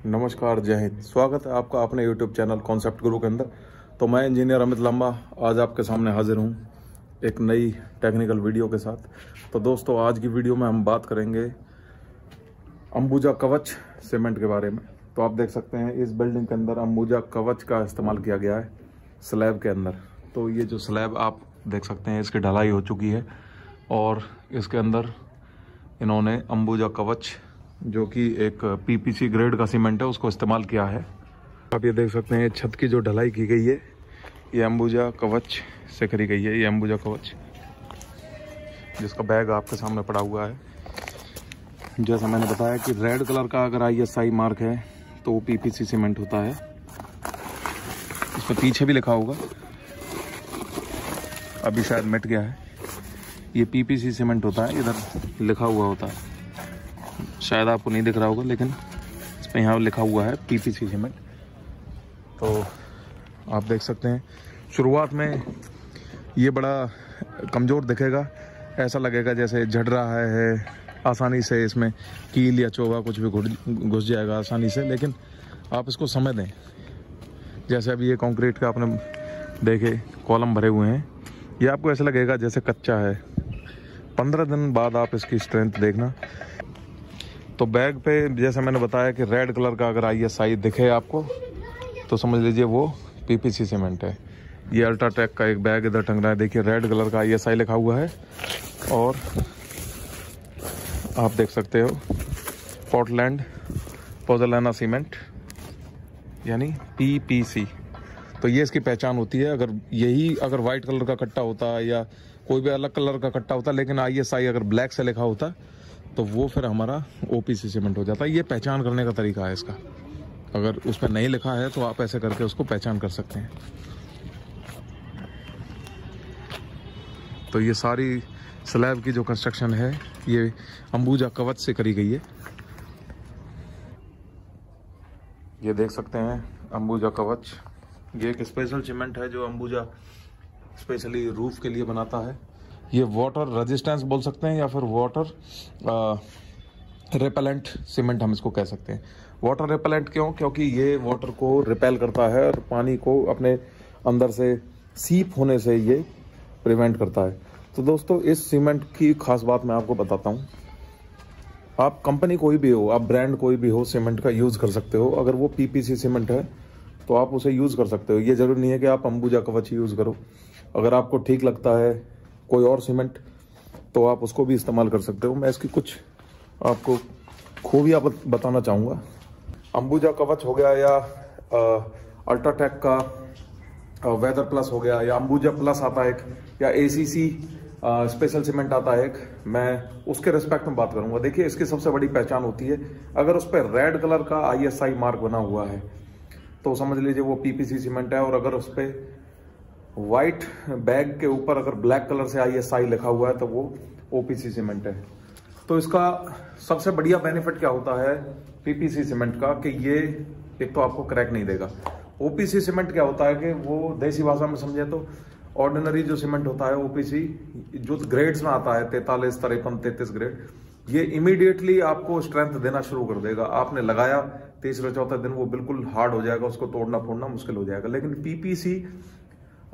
नमस्कार, जय हिंद। स्वागत है आपका अपने YouTube चैनल कॉन्सेप्ट गुरु के अंदर। तो मैं इंजीनियर अमित लांबा आज आपके सामने हाजिर हूँ एक नई टेक्निकल वीडियो के साथ। तो दोस्तों, आज की वीडियो में हम बात करेंगे अंबुजा कवच सीमेंट के बारे में। तो आप देख सकते हैं इस बिल्डिंग के अंदर अंबुजा कवच का इस्तेमाल किया गया है स्लैब के अंदर। तो ये जो स्लैब आप देख सकते हैं इसकी ढलाई हो चुकी है और इसके अंदर इन्होंने अंबुजा कवच जो कि एक पीपीसी ग्रेड का सीमेंट है उसको इस्तेमाल किया है। आप ये देख सकते हैं छत की जो ढलाई की गई है ये अंबुजा कवच से करी गई है। ये अंबुजा कवच जिसका बैग आपके सामने पड़ा हुआ है। जैसा मैंने बताया कि रेड कलर का अगर ISI मार्क है तो वो पीपीसी सीमेंट होता है। इस पर पीछे भी लिखा होगा, अभी शायद मिट गया है। ये पीपीसी सीमेंट होता है, इधर लिखा हुआ होता है, शायद आपको नहीं दिख रहा होगा लेकिन इस पर यहाँ लिखा हुआ है पीपीसी सीमेंट। तो आप देख सकते हैं शुरुआत में ये बड़ा कमज़ोर दिखेगा, ऐसा लगेगा जैसे झड़ रहा है, आसानी से इसमें कील या चोगा कुछ भी घुस जाएगा आसानी से। लेकिन आप इसको समय दें, जैसे अभी ये कंक्रीट का आपने देखे कॉलम भरे हुए हैं, ये आपको ऐसा लगेगा जैसे कच्चा है। 15 दिन बाद आप इसकी स्ट्रेंथ देखना। तो बैग पे जैसे मैंने बताया कि रेड कलर का अगर ISI दिखे आपको तो समझ लीजिए वो पीपीसी सीमेंट है। ये अल्ट्राटेक का एक बैग इधर टंग रहा है, देखिए रेड कलर का ISI लिखा हुआ है और आप देख सकते हो पोर्टलैंड पोज़ोलाना सीमेंट यानी पीपीसी। तो ये इसकी पहचान होती है। अगर वाइट कलर का कट्टा होता या कोई भी अलग कलर का कट्टा होता लेकिन ISI अगर ब्लैक से लिखा होता तो वो फिर हमारा OPC सीमेंट हो जाता है। ये पहचान करने का तरीका है इसका। अगर उस पर नहीं लिखा है तो आप ऐसे करके उसको पहचान कर सकते हैं। तो ये सारी स्लैब की जो कंस्ट्रक्शन है ये अंबुजा कवच से करी गई है। ये देख सकते हैं अंबुजा कवच, ये एक स्पेशल सीमेंट है जो अंबुजा स्पेशली रूफ के लिए बनाता है। ये वाटर रेजिस्टेंस बोल सकते हैं या फिर वाटर रिपेलेंट सीमेंट हम इसको कह सकते हैं। वाटर रिपेलेंट क्यों? क्योंकि ये वाटर को रिपेल करता है और पानी को अपने अंदर से सीप होने से ये प्रिवेंट करता है। तो दोस्तों, इस सीमेंट की खास बात मैं आपको बताता हूँ। आप कंपनी कोई भी हो, आप ब्रांड कोई भी हो, सीमेंट का यूज़ कर सकते हो। अगर वो पीपीसी सीमेंट है तो आप उसे यूज़ कर सकते हो। ये ज़रूरी नहीं है कि आप अंबुजा कवच यूज़ करो। अगर आपको ठीक लगता है कोई और सीमेंट तो आप उसको भी इस्तेमाल कर सकते हो। मैं इसकी कुछ आपको खूबियाँ बताना चाहूँगा। अंबुजा कवच हो गया या अल्ट्राटेक का वेदर प्लस हो गया या अंबुजा प्लस आता है एक, या ACC स्पेशल सीमेंट आता है एक, मैं उसके रिस्पेक्ट में बात करूँगा। देखिए, इसकी सबसे बड़ी पहचान होती है अगर उस पर रेड कलर का ISI मार्क बना हुआ है तो समझ लीजिए वो पीपीसी सीमेंट है। और अगर उस पर वाइट बैग के ऊपर अगर ब्लैक कलर से ISI लिखा हुआ है तो वो OPC सीमेंट है। तो इसका सबसे बढ़िया बेनिफिट क्या होता है पीपीसी सीमेंट का कि ये एक तो आपको क्रैक नहीं देगा। OPC सीमेंट क्या होता है कि वो देसी भाषा में समझे तो ऑर्डिनरी जो सीमेंट होता है OPC जो ग्रेड्स में आता है 43, 53, 33 ग्रेड, ये इमीडिएटली आपको स्ट्रेंथ देना शुरू कर देगा। आपने लगाया तीसरे चौथे दिन वो बिल्कुल हार्ड हो जाएगा, उसको तोड़ना फोड़ना मुश्किल हो जाएगा। लेकिन पीपीसी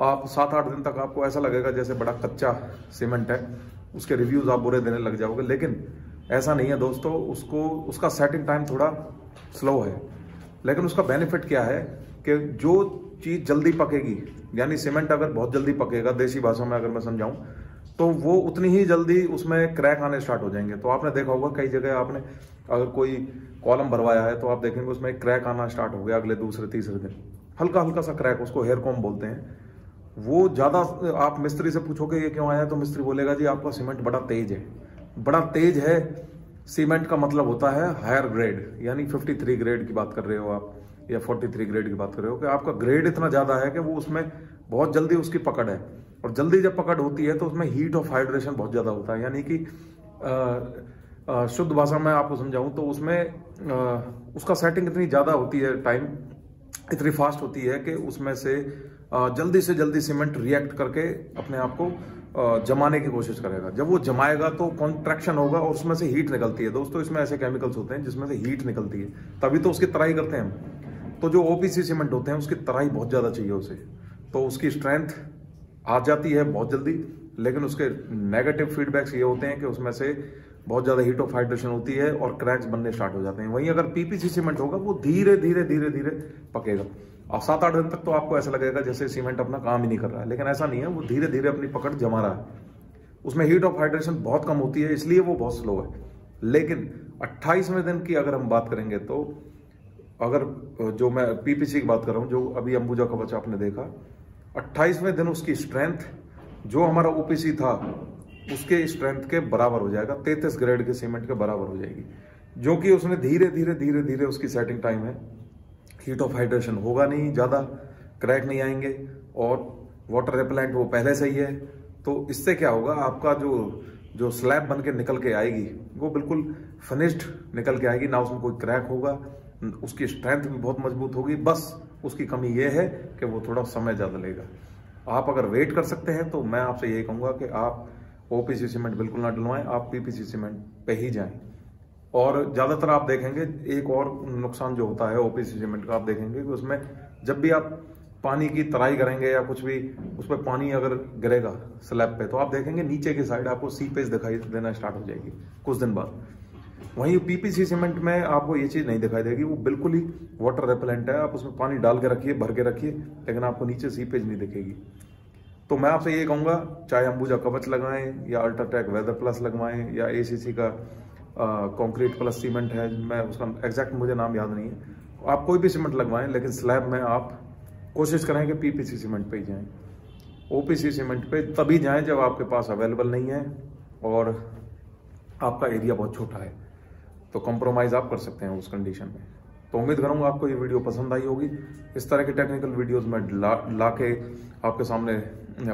आप 7-8 दिन तक आपको ऐसा लगेगा जैसे बड़ा कच्चा सीमेंट है, उसके रिव्यूज आप बुरे देने लग जाओगे। लेकिन ऐसा नहीं है दोस्तों, उसका सेटिंग टाइम थोड़ा स्लो है। लेकिन उसका बेनिफिट क्या है कि जो चीज़ जल्दी पकेगी, यानी सीमेंट अगर बहुत जल्दी पकेगा, देसी भाषा में अगर मैं समझाऊं, तो वो उतनी ही जल्दी उसमें क्रैक आने स्टार्ट हो जाएंगे। तो आपने देखा होगा कई जगह आपने अगर कोई कॉलम भरवाया है तो आप देखेंगे उसमें क्रैक आना स्टार्ट हो गया अगले दूसरे तीसरे दिन, हल्का हल्का सा क्रैक, उसको हेयर कॉम्ब बोलते हैं। वो ज़्यादा आप मिस्त्री से पूछोगे ये क्यों आया तो मिस्त्री बोलेगा जी आपका सीमेंट बड़ा तेज है। बड़ा तेज है सीमेंट का मतलब होता है हायर ग्रेड, यानी 53 ग्रेड की बात कर रहे हो आप या 43 ग्रेड की बात कर रहे हो कि आपका ग्रेड इतना ज़्यादा है कि वो उसमें बहुत जल्दी उसकी पकड़ है। और जल्दी जब पकड़ होती है तो उसमें हीट ऑफ हाइड्रेशन बहुत ज़्यादा होता है। यानी कि शुद्ध भाषा में आपको समझाऊं तो उसमें उसका सेटिंग इतनी ज़्यादा होती है, टाइम इतनी फास्ट होती है कि उसमें से जल्दी सीमेंट रिएक्ट करके अपने आप को जमाने की कोशिश करेगा। जब वो जमाएगा तो कॉन्ट्रैक्शन होगा और उसमें से हीट निकलती है। दोस्तों इसमें ऐसे केमिकल्स होते हैं जिसमें से हीट निकलती है, तभी तो उसकी तराई करते हैं हम। तो जो ओपीसी सीमेंट होते हैं उसकी तराई बहुत ज़्यादा चाहिए उसे, तो उसकी स्ट्रेंथ आ जाती है बहुत जल्दी, लेकिन उसके नेगेटिव फीडबैक्स ये होते हैं कि उसमें से बहुत ज़्यादा हीट ऑफ हाइड्रेशन होती है और क्रैक्स बनने स्टार्ट हो जाते हैं। वहीं अगर पीपीसी सीमेंट होगा वो धीरे धीरे धीरे धीरे पकेगा और 7-8 दिन तक तो आपको ऐसा लगेगा जैसे सीमेंट अपना काम ही नहीं कर रहा है, लेकिन ऐसा नहीं है, वो धीरे धीरे अपनी पकड़ जमा रहा है। उसमें हीट ऑफ हाइड्रेशन बहुत कम होती है, इसलिए वो बहुत स्लो है। लेकिन 28वें दिन की अगर हम बात करेंगे तो अगर जो मैं पीपीसी की बात कर रहा हूँ, जो अभी अंबुजा कवच आपने देखा, 28वें दिन उसकी स्ट्रेंथ जो हमारा ओपीसी था उसके स्ट्रेंथ के बराबर हो जाएगा, 33 ग्रेड के सीमेंट के बराबर हो जाएगी, जो कि उसने धीरे धीरे धीरे धीरे उसकी सेटिंग टाइम है। हीट ऑफ हाइड्रेशन होगा नहीं, ज़्यादा क्रैक नहीं आएंगे और वाटर रिपेलेंट वो पहले से ही है। तो इससे क्या होगा, आपका जो स्लैब बन के निकल के आएगी वो बिल्कुल फिनिश्ड निकल के आएगी, ना उसमें कोई क्रैक होगा, उसकी स्ट्रेंथ भी बहुत मजबूत होगी। बस उसकी कमी ये है कि वो थोड़ा समय ज़्यादा लेगा। आप अगर वेट कर सकते हैं तो मैं आपसे यही कहूँगा कि आप ओपीसी सीमेंट बिल्कुल ना डलवाएं, आप पीपीसी सीमेंट पे ही जाएं। और ज़्यादातर आप देखेंगे एक और नुकसान जो होता है ओपीसी सीमेंट का, आप देखेंगे कि उसमें जब भी आप पानी की तराई करेंगे या कुछ भी उस पर पानी अगर गिरेगा स्लैब पे, तो आप देखेंगे नीचे की साइड आपको सीपेज दिखाई देना स्टार्ट हो जाएगी कुछ दिन बाद। वहीं पीपीसी सीमेंट में आपको ये चीज़ नहीं दिखाई देगी, वो बिल्कुल ही वाटर रेपेलेंट है। आप उसमें पानी डाल के रखिए, भर के रखिए, लेकिन आपको नीचे सीपेज नहीं दिखेगी। तो मैं आपसे ये कहूँगा, चाहे अंबुजा कवच लगाएं या अल्ट्राटेक वेदर प्लस लगवाएं या एसीसी का कंक्रीट प्लस सीमेंट है, मैं उसका एग्जैक्ट मुझे नाम याद नहीं है, आप कोई भी सीमेंट लगवाएं, लेकिन स्लैब में आप कोशिश करें कि पीपीसी सीमेंट पे ही जाएं। ओपीसी सीमेंट पे तभी जाएं जब आपके पास अवेलेबल नहीं है और आपका एरिया बहुत छोटा है, तो कॉम्प्रोमाइज़ आप कर सकते हैं उस कंडीशन में। तो उम्मीद करूंगा आपको ये वीडियो पसंद आई होगी। इस तरह की टेक्निकल वीडियोस मैं ला के आपके सामने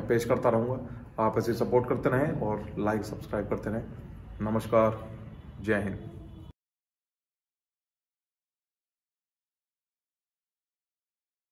पेश करता रहूँगा। आप ऐसे सपोर्ट करते रहें और लाइक सब्सक्राइब करते रहें। नमस्कार, जय हिंद।